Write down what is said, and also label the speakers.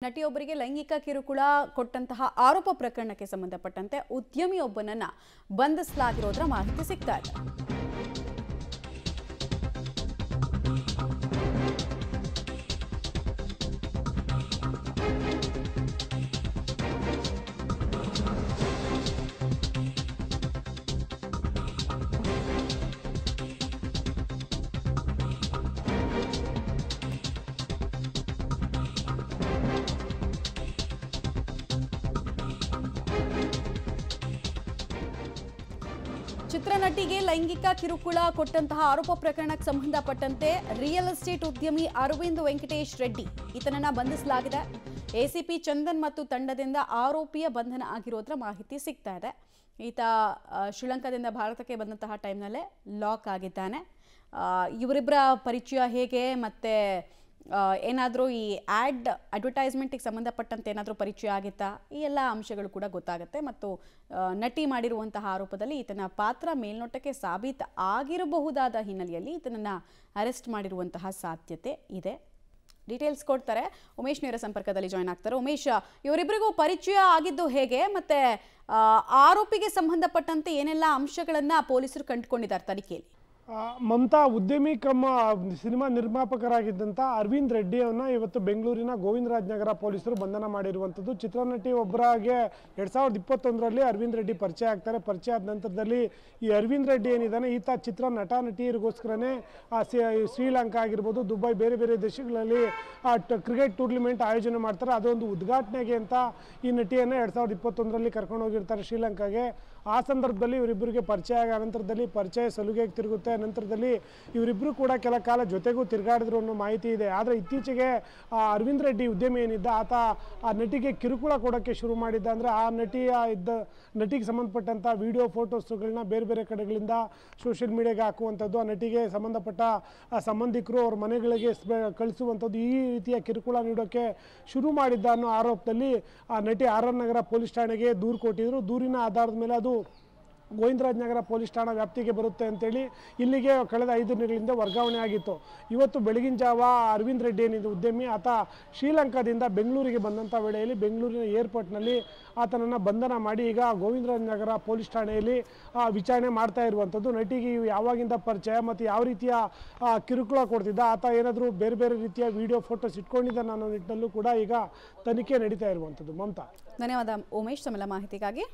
Speaker 1: ನಟಿಯೊಬ್ಬರಿಗೆ ಲೈಂಗಿಕ ಕಿರುಕುಳ ಕೊಟ್ಟಂತಹ ಆರೋಪ ಪ್ರಕರಣಕ್ಕೆ ಸಂಬಂಧಪಟ್ಟಂತೆ ಉದ್ಯಮಿಯೊಬ್ಬನನ್ನ ಬಂಧಿಸಲಾಗಿರೋದರ ಮಾಹಿತಿ ಸಿಗ್ತಾ ಇದೆ. ಚಿತ್ರನಟಿಗೆ ಲೈಂಗಿಕ ಕಿರುಕುಳ ಕೊಟ್ಟಂತಹ ಆರೋಪ ಪ್ರಕರಣಕ್ಕೆ ಸಂಬಂಧಪಟ್ಟಂತೆ ರಿಯಲ್ ಎಸ್ಟೇಟ್ ಉದ್ಯಮಿ ಅರವಿಂದ್ ವೆಂಕಟೇಶ್ ರೆಡ್ಡಿ ಈತನನ್ನ ಬಂಧಿಸಲಾಗಿದೆ. ಎಸಿಪಿ ಚಂದನ್ ಮತ್ತು ತಂಡದಿಂದ ಆರೋಪಿಯ ಬಂಧನ ಆಗಿರೋದ್ರ ಮಾಹಿತಿ ಸಿಗ್ತಾ ಇದೆ. ಈತ ಶ್ರೀಲಂಕಾದಿಂದ ಭಾರತಕ್ಕೆ ಬಂದಂತಹ ಟೈಮ್ನಲ್ಲೇ ಲಾಕ್ ಆಗಿದ್ದಾನೆ. ಇವರಿಬ್ಬರ ಪರಿಚಯ ಹೇಗೆ ಮತ್ತೆ ಏನಾದರೂ ಈ ಅಡ್ವರ್ಟೈಸ್ಮೆಂಟಿಗೆ ಸಂಬಂಧಪಟ್ಟಂತೆ ಏನಾದರೂ ಪರಿಚಯ ಆಗಿತ್ತಾ, ಈ ಎಲ್ಲ ಅಂಶಗಳು ಕೂಡ ಗೊತ್ತಾಗುತ್ತೆ. ಮತ್ತು ನಟಿ ಮಾಡಿರುವಂತಹ ಆರೋಪದಲ್ಲಿ ಈತನ ಪಾತ್ರ ಮೇಲ್ನೋಟಕ್ಕೆ ಸಾಬೀತು ಆಗಿರಬಹುದಾದ ಹಿನ್ನೆಲೆಯಲ್ಲಿ ಈತನನ್ನು ಅರೆಸ್ಟ್ ಮಾಡಿರುವಂತಹ ಸಾಧ್ಯತೆ ಇದೆ. ಡೀಟೇಲ್ಸ್ ಕೊಡ್ತಾರೆ ಉಮೇಶ್, ನೇರ ಸಂಪರ್ಕದಲ್ಲಿ ಜಾಯ್ನ್ ಆಗ್ತಾರೆ. ಉಮೇಶ್, ಇವರಿಬ್ಬರಿಗೂ ಪರಿಚಯ ಆಗಿದ್ದು ಹೇಗೆ, ಮತ್ತೆ ಆರೋಪಿಗೆ ಸಂಬಂಧಪಟ್ಟಂತೆ ಏನೆಲ್ಲ ಅಂಶಗಳನ್ನು ಪೊಲೀಸರು ಕಂಡುಕೊಂಡಿದ್ದಾರೆ ತನಿಖೆಯಲ್ಲಿ?
Speaker 2: ಮಮತಾ, ಉದ್ಯಮಿ ಕಮ್ಮ ಸಿನಿಮಾ ನಿರ್ಮಾಪಕರಾಗಿದ್ದಂಥ ಅರವಿಂದ್ ರೆಡ್ಡಿಯವನ್ನ ಇವತ್ತು ಬೆಂಗಳೂರಿನ ಗೋವಿಂದರಾಜನಗರ ಪೊಲೀಸರು ಬಂಧನ ಮಾಡಿರುವಂಥದ್ದು. ಚಿತ್ರನಟಿ ಒಬ್ಬರಾಗೆ 2021ರಲ್ಲಿ ಅರವಿಂದ್ ರೆಡ್ಡಿ ಪರಿಚಯ ಆಗ್ತಾರೆ. ಪರಿಚಯ ಆದ ನಂತರದಲ್ಲಿ ಈ ಅರವಿಂದ್ ರೆಡ್ಡಿ ಏನಿದ್ದಾನೆ, ಈತ ನಟ ನಟಿಯರಿಗೋಸ್ಕರನೇ ಶ್ರೀಲಂಕಾ ಆಗಿರ್ಬೋದು, ದುಬೈ, ಬೇರೆ ಬೇರೆ ದೇಶಗಳಲ್ಲಿ ಕ್ರಿಕೆಟ್ ಟೂರ್ನಿಮೆಂಟ್ ಆಯೋಜನೆ ಮಾಡ್ತಾರೆ. ಅದೊಂದು ಉದ್ಘಾಟನೆಗೆ ಅಂತ ಈ ನಟಿಯನ್ನು 2021ರಲ್ಲಿ ಕರ್ಕೊಂಡು ಹೋಗಿರ್ತಾರೆ ಶ್ರೀಲಂಕಾಗೆ. ಆ ಸಂದರ್ಭದಲ್ಲಿ ಇವರಿಬ್ಬರಿಗೆ ಪರಿಚಯ ಆಗ ನಂತರದಲ್ಲಿ ಪರಿಚಯ ಸಲುಗೆಗೆ ತಿರುಗುತ್ತೆ. ನಂತರದಲ್ಲಿ ಇವರಿಬ್ಬರು ಕೂಡ ಕೆಲ ಕಾಲ ಜೊತೆಗೂ ತಿರುಗಾಡಿದ್ರು ಅನ್ನೋ ಮಾಹಿತಿ ಇದೆ. ಆದರೆ ಇತ್ತೀಚೆಗೆ ಅರವಿಂದ್ ರೆಡ್ಡಿ ಉದ್ಯಮಿ ಏನಿದ್ದ ಆತ ಆ ನಟಿಗೆ ಕಿರುಕುಳ ಕೊಡೋಕ್ಕೆ ಶುರು ಮಾಡಿದ್ದ. ಅಂದರೆ ಆ ನಟಿಗೆ ಸಂಬಂಧಪಟ್ಟಂಥ ವಿಡಿಯೋ ಫೋಟೋಸ್ಗಳನ್ನ ಬೇರೆ ಬೇರೆ ಕಡೆಗಳಿಂದ ಸೋಷಿಯಲ್ ಮೀಡಿಯಾಗೆ ಹಾಕುವಂಥದ್ದು, ಆ ನಟಿಗೆ ಸಂಬಂಧಪಟ್ಟ ಸಂಬಂಧಿಕರು ಅವ್ರ ಮನೆಗಳಿಗೆ ಕಳಿಸುವಂಥದ್ದು, ಈ ರೀತಿಯ ಕಿರುಕುಳ ನೀಡೋಕ್ಕೆ ಶುರು ಮಾಡಿದ್ದ ಅನ್ನೋ ಆರೋಪದಲ್ಲಿ ಆ ನಟಿ ಆರ್.ಆರ್. ನಗರ ಪೊಲೀಸ್ ಠಾಣೆಗೆ ದೂರು ಕೊಟ್ಟಿದ್ರು. ದೂರಿನ ಆಧಾರದ ಮೇಲೆ ಅದು ಗೋವಿಂದರಾಜನಗರ ಪೊಲೀಸ್ ಠಾಣಾ ವ್ಯಾಪ್ತಿಗೆ ಬರುತ್ತೆ ಅಂತೇಳಿ ಇಲ್ಲಿಗೆ ಕಳೆದ 5 ದಿನಗಳಿಂದ ವರ್ಗಾವಣೆ ಆಗಿತ್ತು. ಇವತ್ತು ಬೆಳಗಿನ ಜಾವ ಅರವಿಂದ್ ರೆಡ್ಡಿ ಏನಿದೆ ಉದ್ಯಮಿ, ಆತ ಶ್ರೀಲಂಕಾದಿಂದ ಬೆಂಗಳೂರಿಗೆ ಬಂದಂಥ ವೇಳೆಯಲ್ಲಿ ಬೆಂಗಳೂರಿನ ಏರ್ಪೋರ್ಟ್ನಲ್ಲಿ ಆತನನ್ನು ಬಂಧನ ಮಾಡಿ ಈಗ ಗೋವಿಂದರಾಜನಗರ ಪೊಲೀಸ್ ಠಾಣೆಯಲ್ಲಿ ವಿಚಾರಣೆ ಮಾಡ್ತಾ ಇರುವಂಥದ್ದು. ನಟಿಗೆ ಯಾವಾಗಿಂದ ಪರಿಚಯ ಮತ್ತು ಯಾವ ರೀತಿಯ ಕಿರುಕುಳ ಕೊಡ್ತಿದ್ದ, ಆತ ಏನಾದರೂ ಬೇರೆ ಬೇರೆ ರೀತಿಯ ವಿಡಿಯೋ ಫೋಟೋಸ್ ಇಟ್ಕೊಂಡಿದ್ದಾನೆ ಅನ್ನೋ ನಿಟ್ಟಿನಲ್ಲೂ ಕೂಡ ಈಗ ತನಿಖೆ ನಡೀತಾ ಇರುವಂಥದ್ದು. ಮಮತಾ,
Speaker 1: ಧನ್ಯವಾದ ಉಮೇಶ್ ತಮ್ಮೆಲ್ಲ ಮಾಹಿತಿಗಾಗಿ.